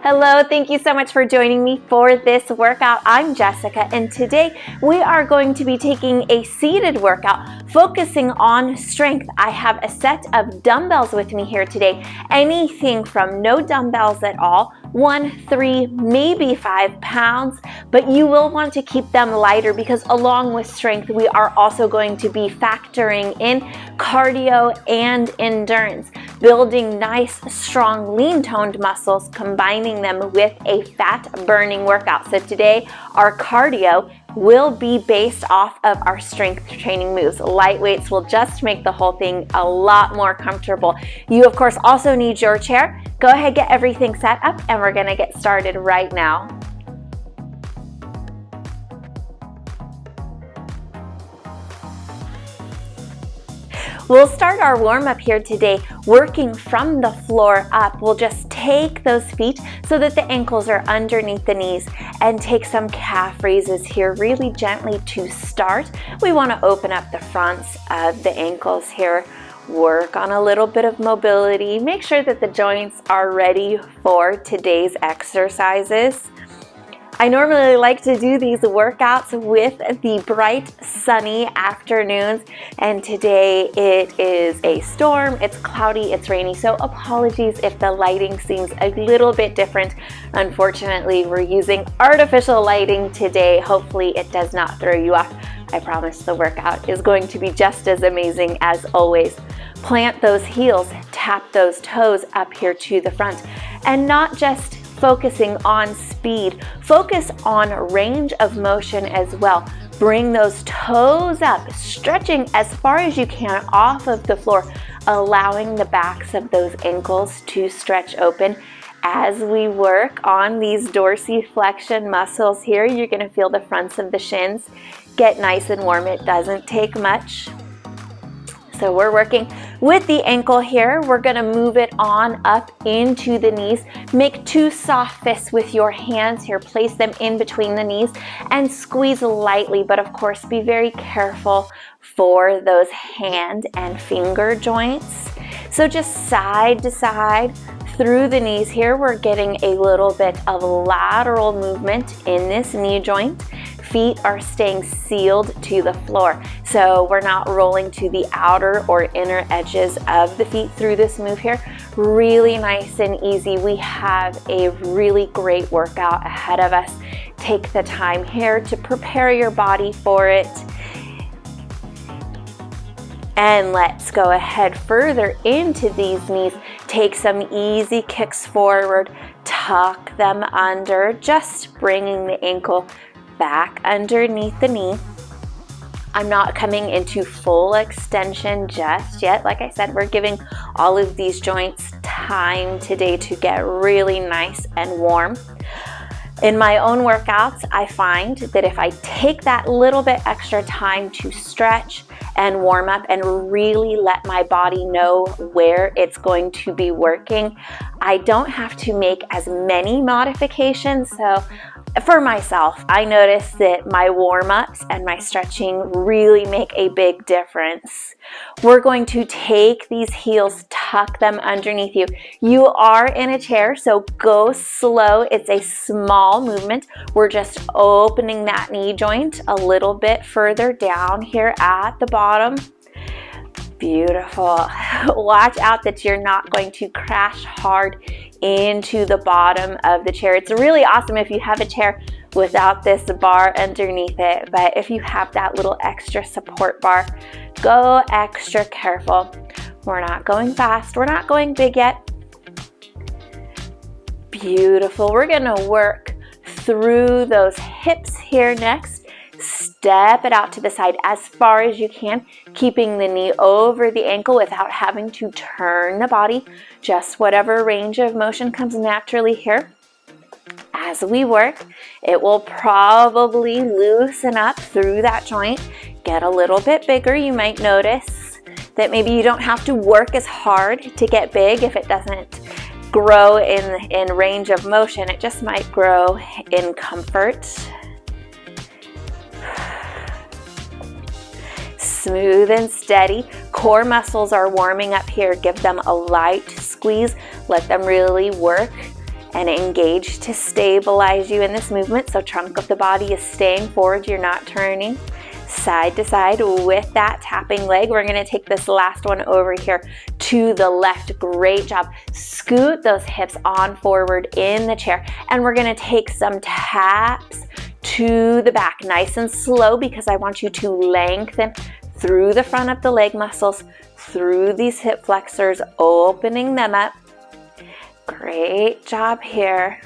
Hello, thank you so much for joining me for this workout. I'm Jessica, and today we are going to be taking a seated workout focusing on strength. I have a set of dumbbells with me here today, anything from no dumbbells at all, 1, 3, maybe 5 pounds, but you will want to keep them lighter because along with strength, we are also going to be factoring in cardio and endurance, building nice, strong, lean-toned muscles, combining them with a fat-burning workout. So today, our cardio will be based off of our strength training moves. Light weights will just make the whole thing a lot more comfortable. You, of course, also need your chair. Go ahead, get everything set up, and we're gonna get started right now. We'll start our warm-up here today working from the floor up. We'll just take those feet so that the ankles are underneath the knees and take some calf raises here really gently to start. We want to open up the fronts of the ankles here. Work on a little bit of mobility. Make sure that the joints are ready for today's exercises. I normally like to do these workouts with the bright, sunny afternoons, and today it is a storm, it's cloudy, it's rainy, so apologies if the lighting seems a little bit different. Unfortunately, we're using artificial lighting today. Hopefully it does not throw you off. I promise the workout is going to be just as amazing as always. Plant those heels, tap those toes up here to the front, and not just focusing on speed, focus on range of motion as well. Bring those toes up, stretching as far as you can off of the floor, allowing the backs of those ankles to stretch open. As we work on these dorsiflexion muscles here, you're gonna feel the fronts of the shins get nice and warm. It doesn't take much. So we're working with the ankle here. We're gonna move it on up into the knees. Make 2 soft fists with your hands here. Place them in between the knees and squeeze lightly, but of course be very careful for those hand and finger joints. So just side to side through the knees here. We're getting a little bit of lateral movement in this knee joint. Feet are staying sealed to the floor. So we're not rolling to the outer or inner edges of the feet through this move here. Really nice and easy. We have a really great workout ahead of us. Take the time here to prepare your body for it. And let's go ahead further into these knees. Take some easy kicks forward, tuck them under, just bringing the ankle back underneath the knee. I'm not coming into full extension just yet. Like I said, we're giving all of these joints time today to get really nice and warm. In my own workouts, I find that if I take that little bit extra time to stretch and warm up and really let my body know where it's going to be working, I don't have to make as many modifications. So for myself, I notice that my warm-ups and my stretching really make a big difference. We're going to take these heels, tuck them underneath you. You are in a chair, so go slow. It's a small movement. We're just opening that knee joint a little bit further down here at the bottom. Beautiful. Watch out that you're not going to crash hard into the bottom of the chair. It's really awesome if you have a chair without this bar underneath it, but if you have that little extra support bar, go extra careful. We're not going fast. We're not going big yet. Beautiful. We're gonna work through those hips here next. Step it out to the side as far as you can, keeping the knee over the ankle without having to turn the body. Just whatever range of motion comes naturally here. As we work, it will probably loosen up through that joint, get a little bit bigger. You might notice that maybe you don't have to work as hard to get big if it doesn't grow in range of motion. It just might grow in comfort. Smooth and steady. Core muscles are warming up here. Give them a light squeeze. Let them really work and engage to stabilize you in this movement. So trunk of the body is staying forward, you're not turning. Side to side with that tapping leg. We're gonna take this last one over here to the left. Great job. Scoot those hips on forward in the chair, and we're gonna take some taps to the back, nice and slow, because I want you to lengthen through the front of the leg muscles, through these hip flexors, opening them up. Great job here.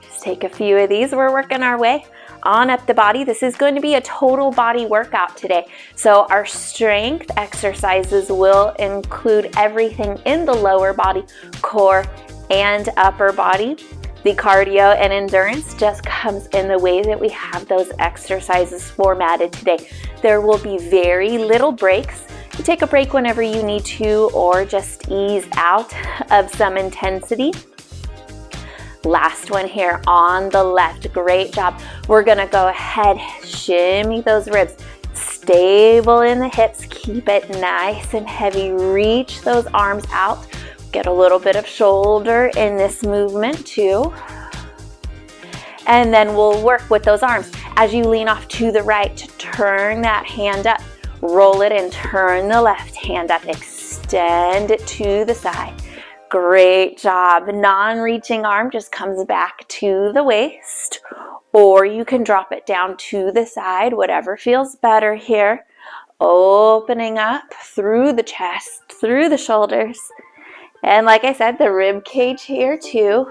Just take a few of these. We're working our way on up the body. This is going to be a total body workout today. So our strength exercises will include everything in the lower body, core, and upper body. The cardio and endurance just comes in the way that we have those exercises formatted today. There will be very little breaks. You take a break whenever you need to, or just ease out of some intensity. Last one here on the left. Great job. We're gonna go ahead, shimmy those ribs, stable in the hips, keep it nice and heavy. Reach those arms out. Get a little bit of shoulder in this movement too. And then we'll work with those arms. As you lean off to the right, turn that hand up, roll it and turn the left hand up, extend it to the side. Great job. Non-reaching arm just comes back to the waist, or you can drop it down to the side, whatever feels better here. Opening up through the chest, through the shoulders. And like I said, the rib cage here too.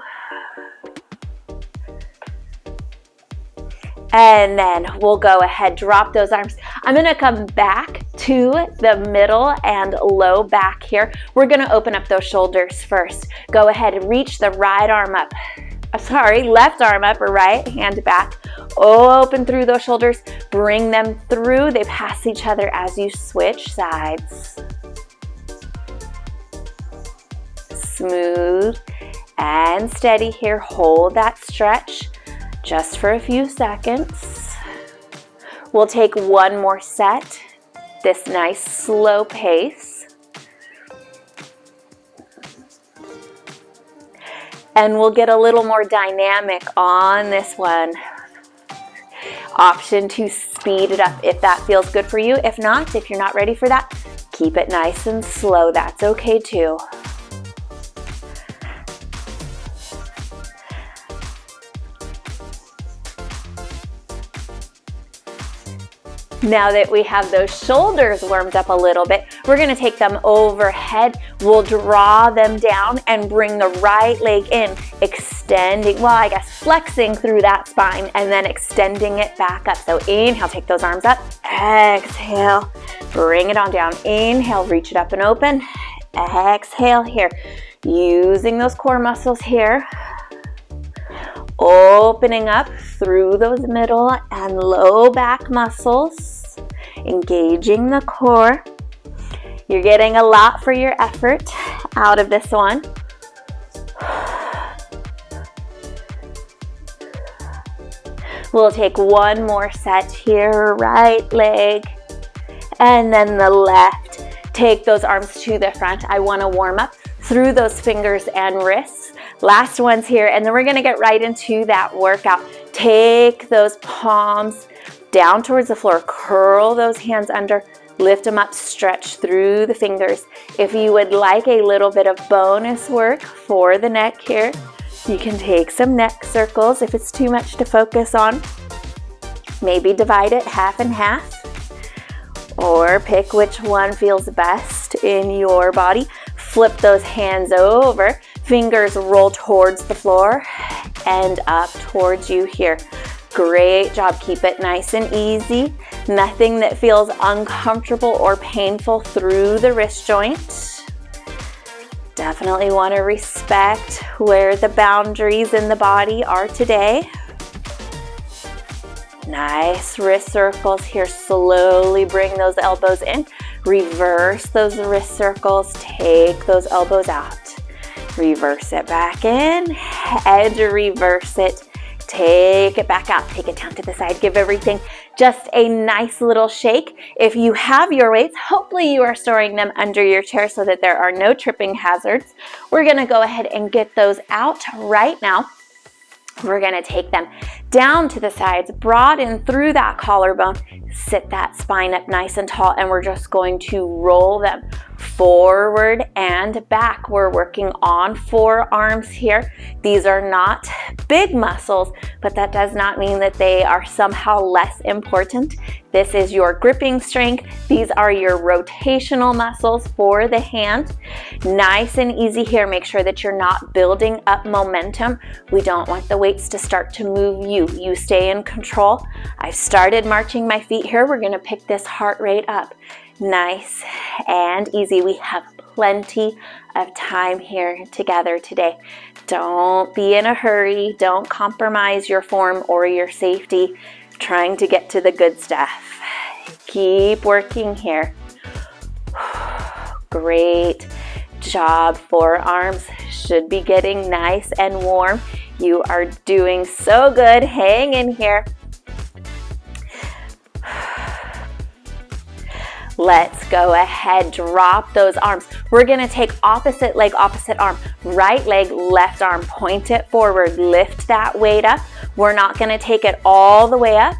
And then we'll go ahead, drop those arms. I'm gonna come back to the middle and low back here. We're gonna open up those shoulders first. Go ahead and reach the right arm up. Left arm up or right hand back. Open through those shoulders, bring them through. They pass each other as you switch sides. Smooth and steady here. Hold that stretch just for a few seconds. We'll take one more set, this nice slow pace. And we'll get a little more dynamic on this one. Option to speed it up if that feels good for you. If not, if you're not ready for that, keep it nice and slow. That's okay too. Now that we have those shoulders warmed up a little bit, we're gonna take them overhead. We'll draw them down and bring the right leg in, extending, flexing through that spine and then extending it back up. So inhale, take those arms up. Exhale, bring it on down. Inhale, reach it up and open. Exhale here, using those core muscles here. Opening up through those middle and low back muscles, engaging the core. You're getting a lot for your effort out of this one. We'll take one more set here, right leg, and then the left. Take those arms to the front. I want to warm up through those fingers and wrists. Last ones here, and then we're gonna get right into that workout. Take those palms down towards the floor, curl those hands under, lift them up, stretch through the fingers. If you would like a little bit of bonus work for the neck here, you can take some neck circles if it's too much to focus on. Maybe divide it half and half, or pick which one feels best in your body. Flip those hands over. Fingers roll towards the floor and up towards you here. Great job. Keep it nice and easy. Nothing that feels uncomfortable or painful through the wrist joint. Definitely want to respect where the boundaries in the body are today. Nice wrist circles here. Slowly bring those elbows in. Reverse those wrist circles. Take those elbows out. Reverse it back in and reverse it. Take it back out. Take it down to the side. Give everything Just a nice little shake. If you have your weights, hopefully you are storing them under your chair so that there are no tripping hazards. We're gonna go ahead and get those out right now. We're gonna take them down to the sides, broaden through that collarbone, sit that spine up nice and tall, and we're just going to roll them forward and back. We're working on forearms here. These are not big muscles, but that does not mean that they are somehow less important. This is your gripping strength. These are your rotational muscles for the hand. Nice and easy here. Make sure that you're not building up momentum. We don't want the weights to start to move you. You stay in control. I've started marching my feet here. We're gonna pick this heart rate up. Nice and easy. We have plenty of time here together today. Don't be in a hurry. Don't compromise your form or your safety trying to get to the good stuff. Keep working here. Great job. Forearms should be getting nice and warm. You are doing so good. Hang in here. Let's go ahead, drop those arms. We're gonna take opposite leg, opposite arm, right leg, left arm, point it forward, lift that weight up. We're not gonna take it all the way up.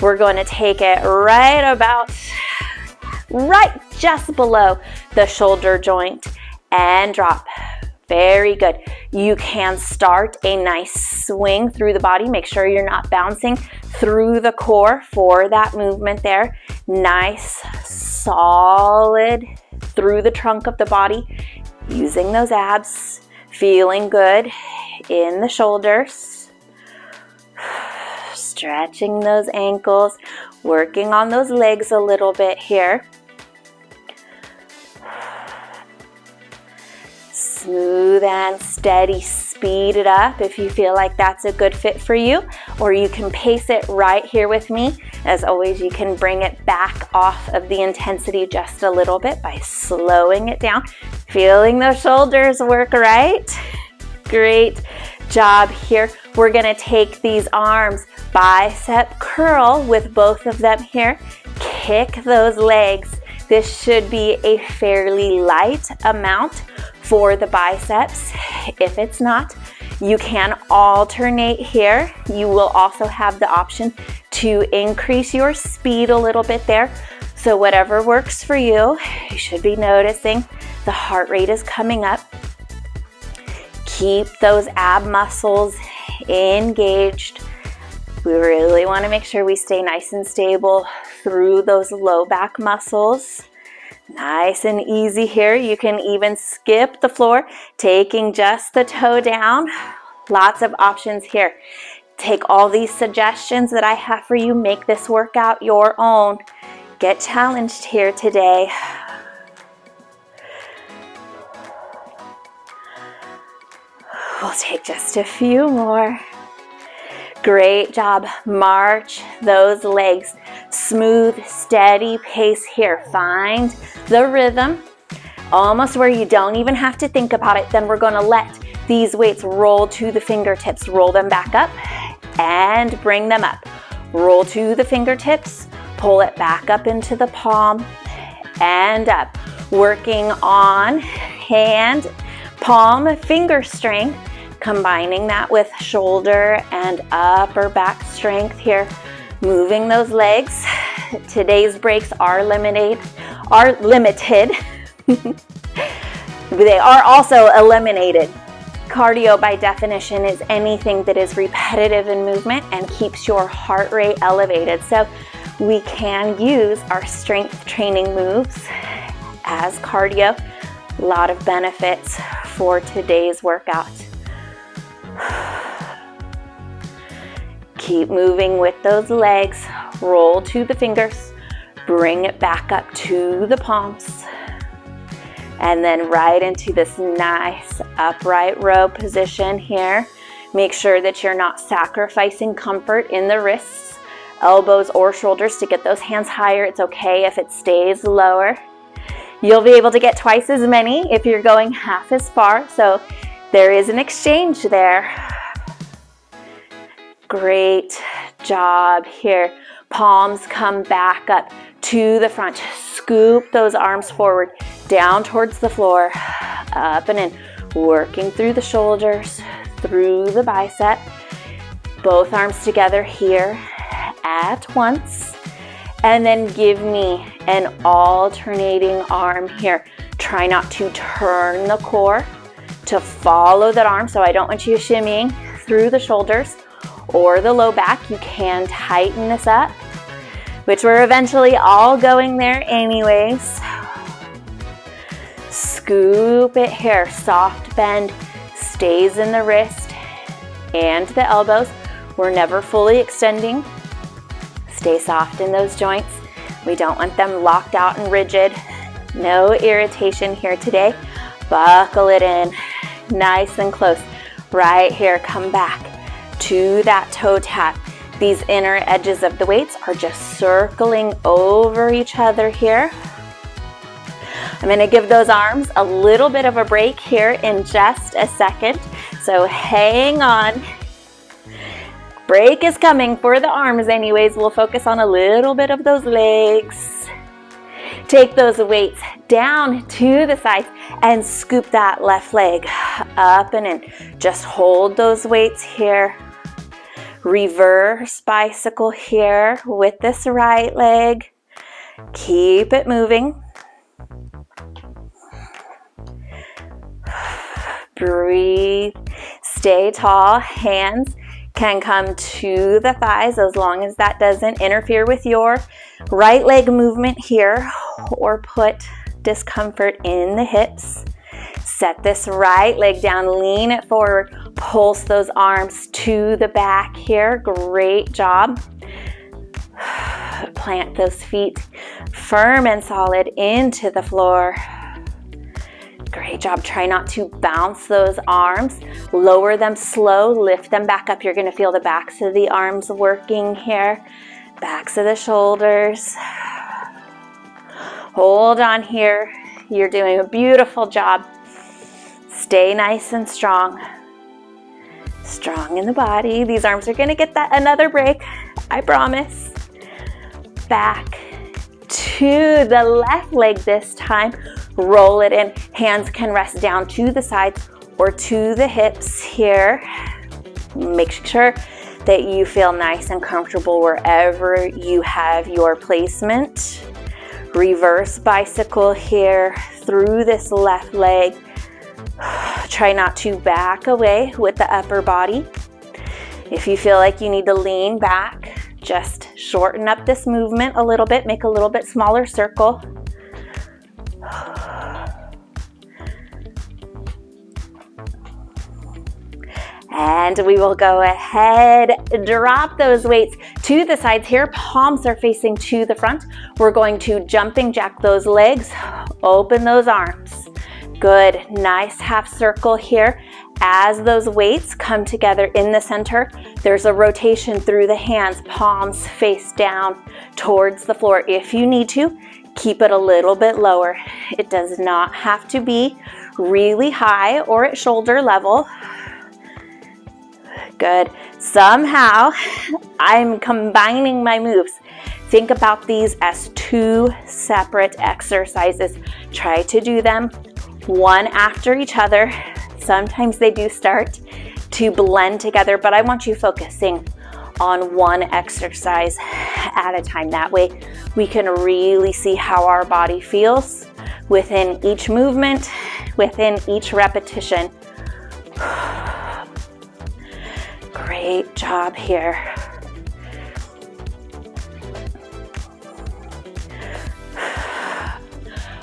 We're going to take it right just below the shoulder joint and drop. Very good. You can start a nice swing through the body. Make sure you're not bouncing through the core for that movement there. Nice, solid through the trunk of the body. Using those abs, feeling good in the shoulders. Stretching those ankles, working on those legs a little bit here. Smooth and steady, speed it up if you feel like that's a good fit for you, or you can pace it right here with me. As always, you can bring it back off of the intensity just a little bit by slowing it down. Feeling those shoulders work, right? Great job here. We're gonna take these arms, bicep curl with both of them here. Kick those legs. This should be a fairly light amount for the biceps. If it's not, you can alternate here. You will also have the option to increase your speed a little bit there. So whatever works for you, you should be noticing the heart rate is coming up. Keep those ab muscles engaged. We really want to make sure we stay nice and stable through those low back muscles. Nice and easy here. You can even skip the floor, taking just the toe down. Lots of options here. Take all these suggestions that I have for you. Make this workout your own. Get challenged here today. We'll take just a few more. Great job. March those legs. Smooth, steady pace here. Find the rhythm, almost where you don't even have to think about it. Then we're going to let these weights roll to the fingertips. Roll them back up and bring them up. Roll to the fingertips. Pull it back up into the palm and up. Working on hand, palm, finger strength. Combining that with shoulder and upper back strength here. Moving those legs. Today's breaks are limited. They are also eliminated. Cardio by definition is anything that is repetitive in movement and keeps your heart rate elevated. So we can use our strength training moves as cardio. A lot of benefits for today's workout. Keep moving with those legs. Roll to the fingers. Bring it back up to the palms. And then right into this nice upright row position here. Make sure that you're not sacrificing comfort in the wrists, elbows, or shoulders to get those hands higher. It's okay if it stays lower. You'll be able to get twice as many if you're going half as far. So there is an exchange there. Great job here. Palms come back up to the front. Scoop those arms forward, down towards the floor, up and in. Working through the shoulders, through the bicep. Both arms together here at once. And then give me an alternating arm here. Try not to turn the core to follow that arm, so I don't want you shimmying through the shoulders or the low back. You can tighten this up, which we're eventually all going there anyways. Scoop it here. Soft bend stays in the wrist and the elbows. We're never fully extending. Stay soft in those joints. We don't want them locked out and rigid. No irritation here today. Buckle it in. Nice and close. Right here, come back to that toe tap. These inner edges of the weights are just circling over each other here. I'm going to give those arms a little bit of a break here in just a second. So hang on. Break is coming for the arms anyways. We'll focus on a little bit of those legs. Take those weights down to the sides and scoop that left leg up and in. Just hold those weights here. Reverse bicycle here with this right leg. Keep it moving. Breathe. Stay tall. Hands can come to the thighs as long as that doesn't interfere with your right leg movement here or put discomfort in the hips. Set this right leg down, lean it forward, pulse those arms to the back here. Great job. Plant those feet firm and solid into the floor. Great job. Try not to bounce those arms. Lower them slow, lift them back up. You're going to feel the backs of the arms working here. Backs of the shoulders. Hold on here. You're doing a beautiful job. Stay nice and strong. Strong in the body. These arms are going to get that another break, I promise. Back to the left leg this time. Roll it in. Hands can rest down to the sides or to the hips here. Make sure that you feel nice and comfortable wherever you have your placement. Reverse bicycle here through this left leg. Try not to back away with the upper body. If you feel like you need to lean back, just shorten up this movement a little bit. Make a little bit smaller circle. And we will go ahead, drop those weights to the sides here. Palms are facing to the front. We're going to jumping jack those legs, open those arms. Good, nice half circle here. As those weights come together in the center, there's a rotation through the hands, palms face down towards the floor. If you need to, keep it a little bit lower. It does not have to be really high or at shoulder level. Good. Somehow, I'm combining my moves. Think about these as two separate exercises. Try to do them one after each other. Sometimes they do start to blend together, but I want you focusing on one exercise at a time. That way, we can really see how our body feels within each movement, within each repetition. Great job here.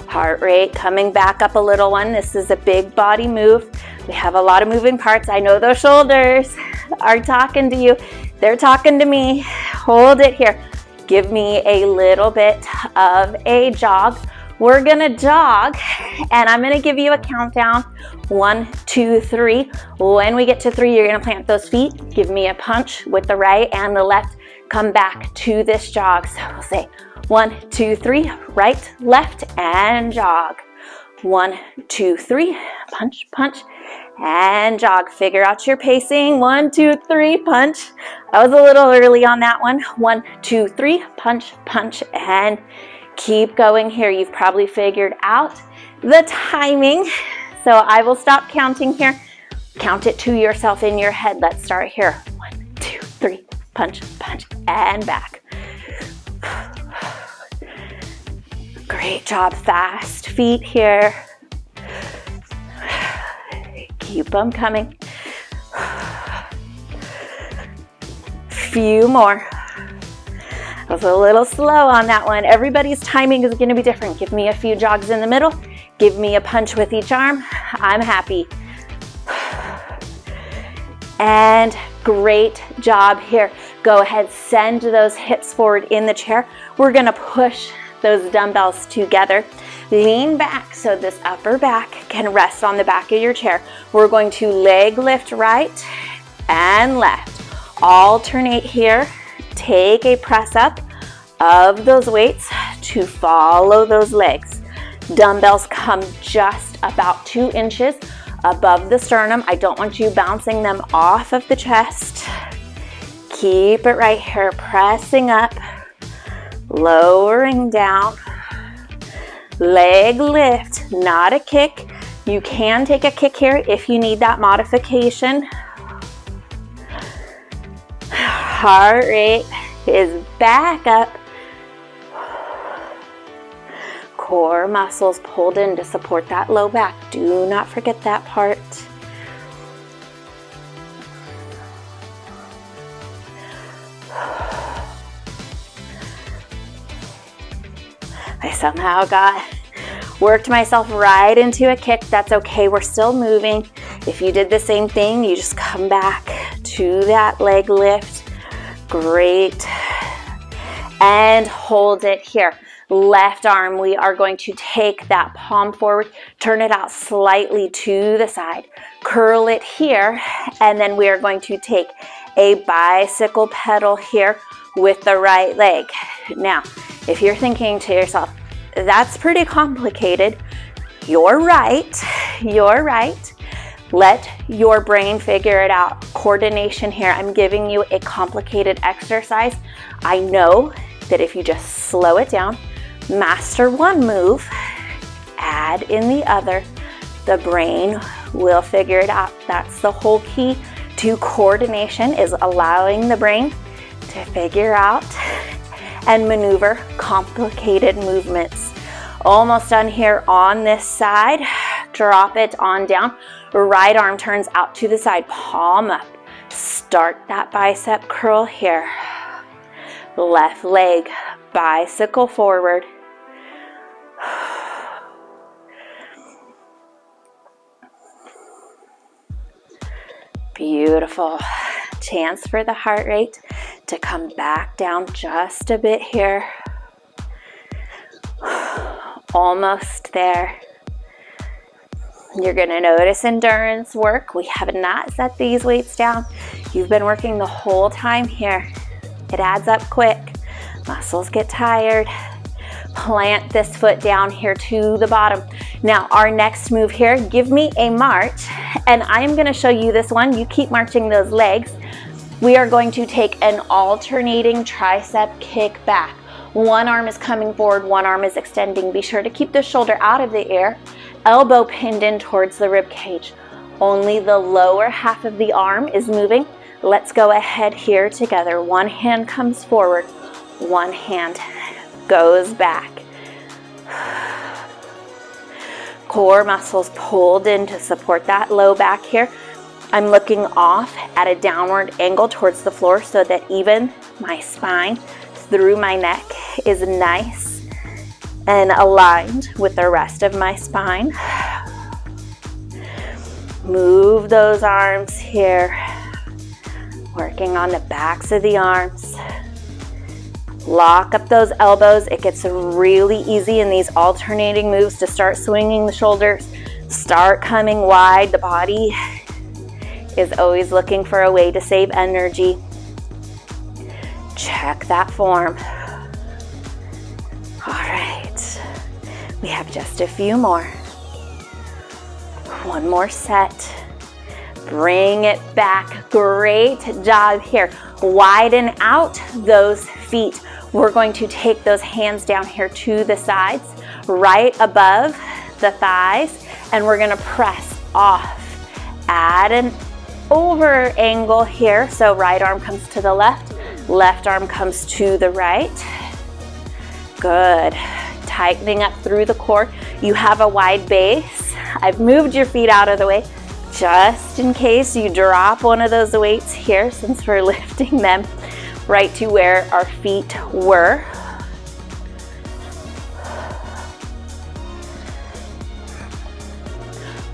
Heart rate coming back up a little one. This is a big body move. We have a lot of moving parts. I know those shoulders are talking to you. They're talking to me. Hold it here. Give me a little bit of a jog. We're gonna jog and I'm gonna give you a countdown. 1, 2, 3. When we get to 3, you're gonna plant those feet. Give me a punch with the right and the left. Come back to this jog. So we'll say 1, 2, 3, right, left, and jog. 1, 2, 3, punch, punch, and jog. Figure out your pacing. 1, 2, 3, punch. I was a little early on that one. 1, 2, 3, punch, punch, and keep going here. You've probably figured out the timing. So I will stop counting here. Count it to yourself in your head. Let's start here. 1, 2, 3, punch, punch, and back. Great job. Fast feet here. Keep them coming. Few more. I was a little slow on that one. Everybody's timing is going to be different. Give me a few jogs in the middle. Give me a punch with each arm. I'm happy. And great job here. Go ahead, send those hips forward in the chair. We're going to push those dumbbells together. Lean back so this upper back can rest on the back of your chair. We're going to leg lift right and left. Alternate here. Take a press up of those weights to follow those legs. Dumbbells come just about 2 inches above the sternum. I don't want you bouncing them off of the chest. Keep it right here, pressing up, lowering down. Leg lift, not a kick. You can take a kick here if you need that modification. Heart rate is back up. Core muscles pulled in to support that low back. Do not forget that part. I somehow worked myself right into a kick. That's okay, we're still moving. If you did the same thing, you just come back to that leg lift. Great. And hold it here. Left arm, we are going to take that palm forward, turn it out slightly to the side, curl it here, and then we are going to take a bicycle pedal here with the right leg. Now, if you're thinking to yourself, that's pretty complicated, you're right, you're right. Let your brain figure it out. Coordination here. I'm giving you a complicated exercise. I know that if you just slow it down, master one move, add in the other, the brain will figure it out. That's the whole key to coordination, is allowing the brain to figure out and maneuver complicated movements. Almost done here on this side. Drop it on down. Right arm turns out to the side, palm up. Start that bicep curl here. Left leg, bicycle forward. Beautiful. Chance for the heart rate to come back down just a bit here. Almost there. You're going to notice endurance work. We have not set these weights down. You've been working the whole time here. It adds up quick. Muscles get tired. Plant this foot down here to the bottom. Now, our next move here, give me a march, and I'm going to show you this one. You keep marching those legs. We are going to take an alternating tricep kick back. One arm is coming forward, one arm is extending. Be sure to keep the shoulder out of the air, elbow pinned in towards the rib cage. Only the lower half of the arm is moving. Let's go ahead here together. One hand comes forward, one hand goes back. Core muscles pulled in to support that low back here. I'm looking off at a downward angle towards the floor so that even my spine through my neck is nice and aligned with the rest of my spine. Move those arms here, working on the backs of the arms. Lock up those elbows. It gets really easy in these alternating moves to start swinging the shoulders, start coming wide. The body is always looking for a way to save energy. Check that form. All right, we have just a few more. One more set. Bring it back. Great job here. Widen out those feet. We're going to take those hands down here to the sides, right above the thighs, and we're going to press off. Add an over angle here. So right arm comes to the left arm comes to the right. Good. Tightening up through the core. You have a wide base. I've moved your feet out of the way just in case you drop one of those weights here, since we're lifting them right to where our feet were.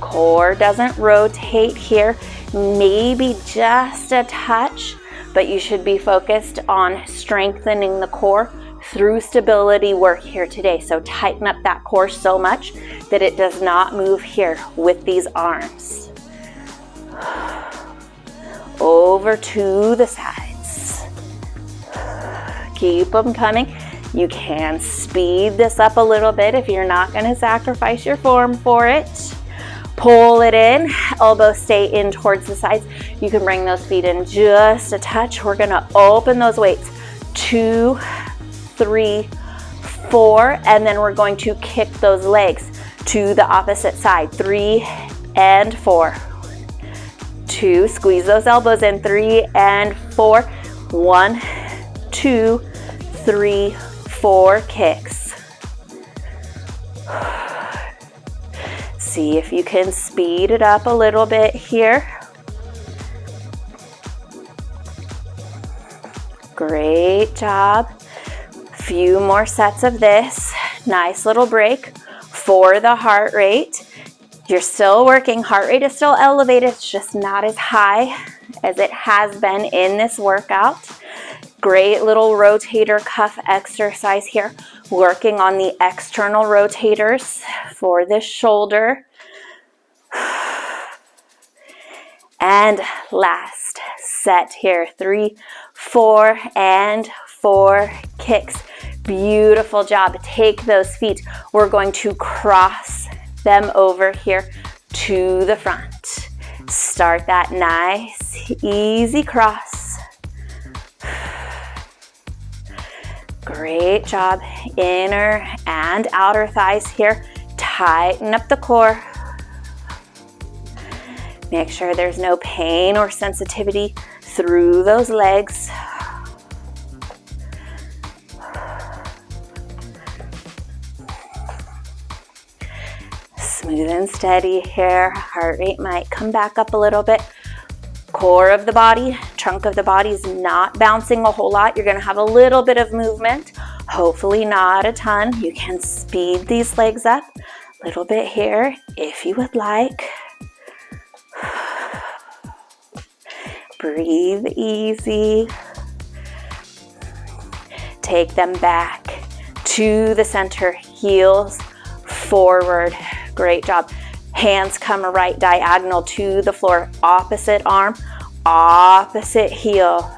Core doesn't rotate here, maybe just a touch, but you should be focused on strengthening the core through stability work here today. So tighten up that core so much that it does not move here with these arms. Over to the sides. Keep them coming. You can speed this up a little bit if you're not going to sacrifice your form for it. Pull it in, elbows stay in towards the sides. You can bring those feet in just a touch. We're gonna open those weights. 2, 3, 4, and then we're going to kick those legs to the opposite side. 3 and 4. 2, squeeze those elbows in. 3 and 4. 1, 2, 3, 4 kicks. See if you can speed it up a little bit here. Great job. Few more sets of this. Nice little break for the heart rate. You're still working. Heart rate is still elevated. It's just not as high as it has been in this workout. Great little rotator cuff exercise here. Working on the external rotators for the shoulder. And last set here. 3, 4, and 4 kicks. Beautiful job. Take those feet. We're going to cross them over here to the front. Start that nice, easy cross. Great job. Inner and outer thighs here. Tighten up the core. Make sure there's no pain or sensitivity through those legs. Smooth and steady here. Heart rate might come back up a little bit. Core of the body, trunk of the body is not bouncing a whole lot. You're going to have a little bit of movement, hopefully not a ton. You can speed these legs up a little bit here if you would like. Breathe easy. Take them back to the center, heels forward. Great job. Hands come right diagonal to the floor. Opposite arm, opposite heel.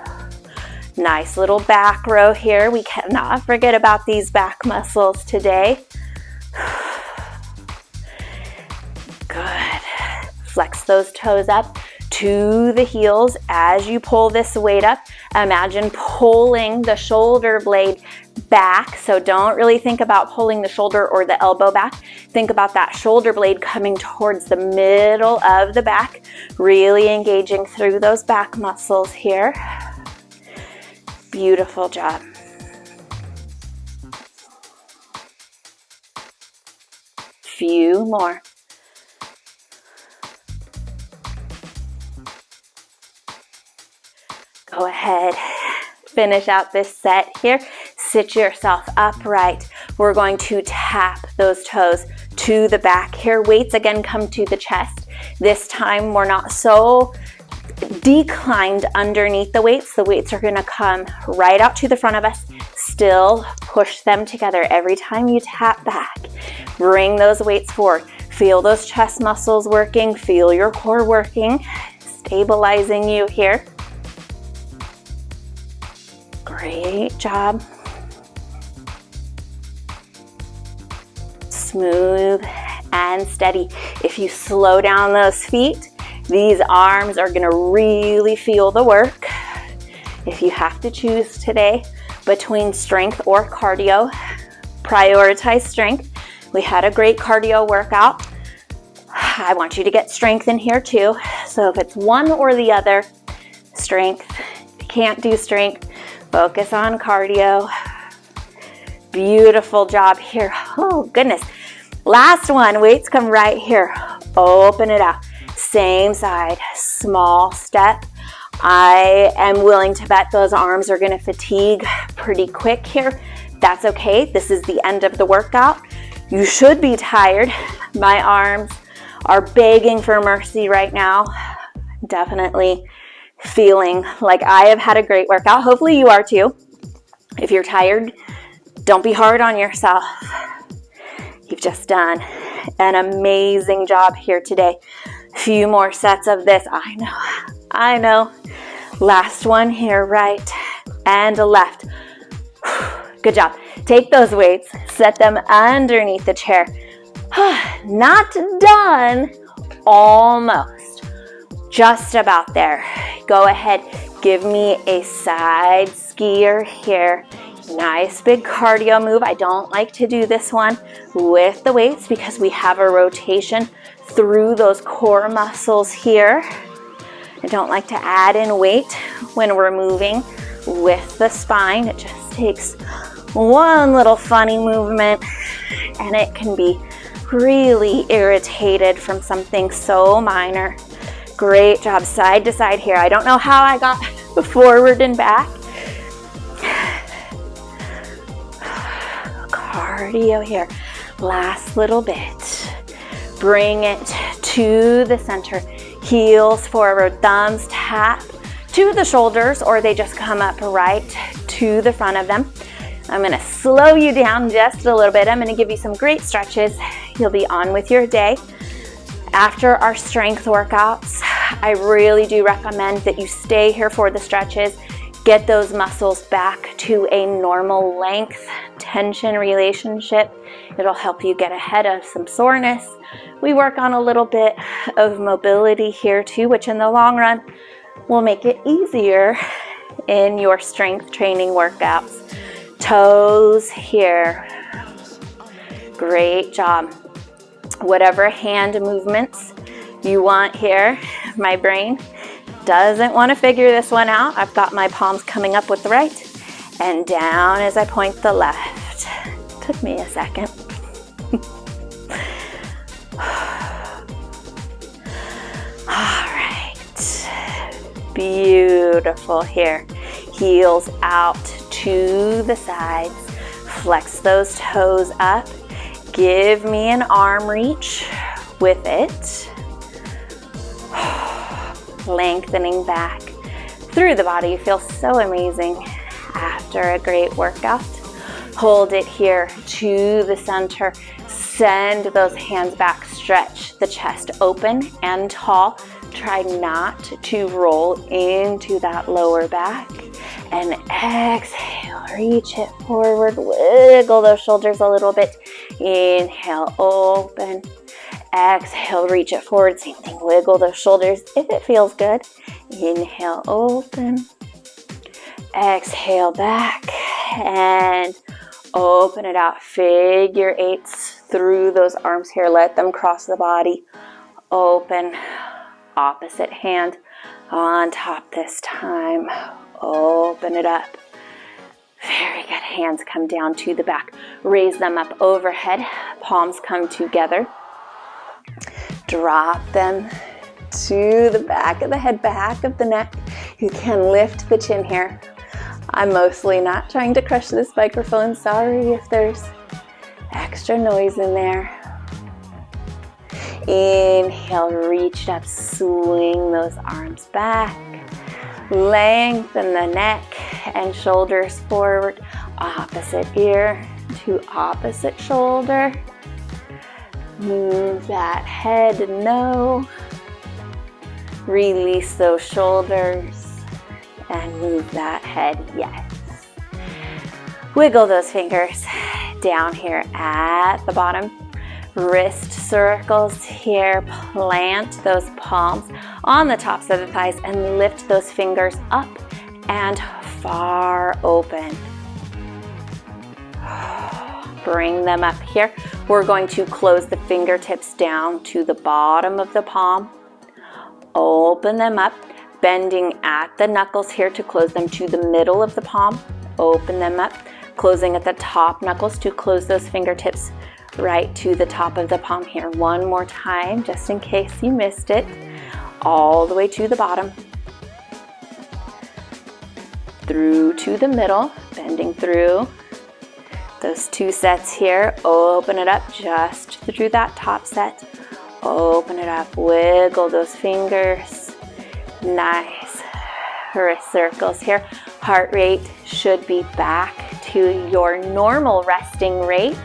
Nice little back row here. We cannot forget about these back muscles today. Good. Flex those toes up to the heels as you pull this weight up. Imagine pulling the shoulder blade back. So don't really think about pulling the shoulder or the elbow back. Think about that shoulder blade coming towards the middle of the back, really engaging through those back muscles here. Beautiful job. Few more. Go ahead, finish out this set here. Sit yourself upright. We're going to tap those toes to the back here. Weights again come to the chest. This time we're not so declined underneath the weights. The weights are going to come right out to the front of us. Still push them together every time you tap back. Bring those weights forward. Feel those chest muscles working. Feel your core working. Stabilizing you here. Great job. Smooth and steady. If you slow down those feet, these arms are gonna really feel the work. If you have to choose today between strength or cardio, prioritize strength. We had a great cardio workout. I want you to get strength in here too. So if it's one or the other, strength. If you can't do strength, focus on cardio. Beautiful job here. Oh goodness. Last one, weights come right here. Open it out. Same side, small step. I am willing to bet those arms are gonna fatigue pretty quick here. That's okay, this is the end of the workout. You should be tired. My arms are begging for mercy right now. Definitely feeling like I have had a great workout. Hopefully you are too. If you're tired, don't be hard on yourself. You've just done an amazing job here today. Few more sets of this. I know. Last one here, right and left. Good job. Take those weights, set them underneath the chair. Not done, almost. Just about there. Go ahead, give me a side skier here. Nice big cardio move. I don't like to do this one with the weights because we have a rotation through those core muscles here. I don't like to add in weight when we're moving with the spine. It just takes one little funny movement and it can be really irritated from something so minor. Great job, side to side here. I don't know how I got forward and back. Cardio here. Last little bit. Bring it to the center. Heels forward, thumbs tap to the shoulders, or they just come up right to the front of them. I'm gonna slow you down just a little bit. I'm gonna give you some great stretches. You'll be on with your day. After our strength workouts, I really do recommend that you stay here for the stretches. Get those muscles back to a normal length tension relationship. It'll help you get ahead of some soreness. We work on a little bit of mobility here too, which in the long run will make it easier in your strength training workouts. Toes here. Great job. Whatever hand movements you want here. My brain doesn't want to figure this one out. I've got my palms coming up with the right and down as I point the left. Took me a second. All right. Beautiful here. Heels out to the sides. Flex those toes up. Give me an arm reach with it. Lengthening back through the body. You feel so amazing after a great workout. Hold it here to the center. Send those hands back. Stretch the chest open and tall. Try not to roll into that lower back. And exhale, reach it forward. Wiggle those shoulders a little bit. Inhale, open. Exhale, reach it forward. Same thing, wiggle those shoulders if it feels good. Inhale, open. Exhale, back. And open it out. Figure eights through those arms here. Let them cross the body. Open. Opposite hand on top this time. Open it up. Very good. Hands come down to the back. Raise them up overhead. Palms come together. Drop them to the back of the head, back of the neck. You can lift the chin here. I'm mostly not trying to crush this microphone. Sorry if there's extra noise in there. Inhale, reach up, swing those arms back. Lengthen the neck and shoulders forward. Opposite ear to opposite shoulder. Move that head, no. Release those shoulders and move that head, yes. Wiggle those fingers down here at the bottom. wrist circles here. Plant those palms on the tops of the thighs and lift those fingers up and far open. Bring them up here. We're going to close the fingertips down to the bottom of the palm. Open them up, bending at the knuckles here to close them to the middle of the palm. Open them up, closing at the top knuckles to close those fingertips right to the top of the palm here. One more time, just in case you missed it. All the way to the bottom. Through to the middle, bending through. Those two sets here. Open it up just through that top set. Open it up, wiggle those fingers. Nice. Wrist circles here. Heart rate should be back to your normal resting rate.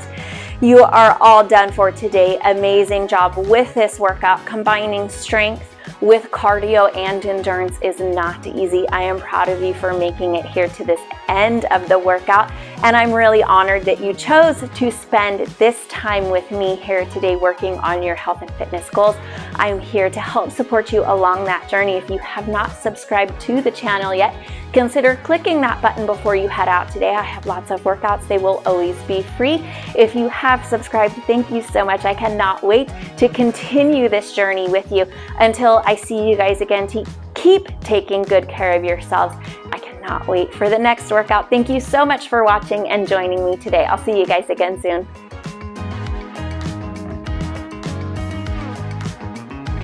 You are all done for today. Amazing job with this workout. Combining strength with cardio and endurance is not easy. I am proud of you for making it here to this end of the workout, and I'm really honored that you chose to spend this time with me here today working on your health and fitness goals. I'm here to help support you along that journey. If you have not subscribed to the channel yet, consider clicking that button before you head out today. I have lots of workouts. They will always be free. If you have subscribed, thank you so much. I cannot wait to continue this journey with you. Until I see you guys again, to keep taking good care of yourselves. I cannot wait for the next workout. Thank you so much for watching and joining me today. I'll see you guys again soon.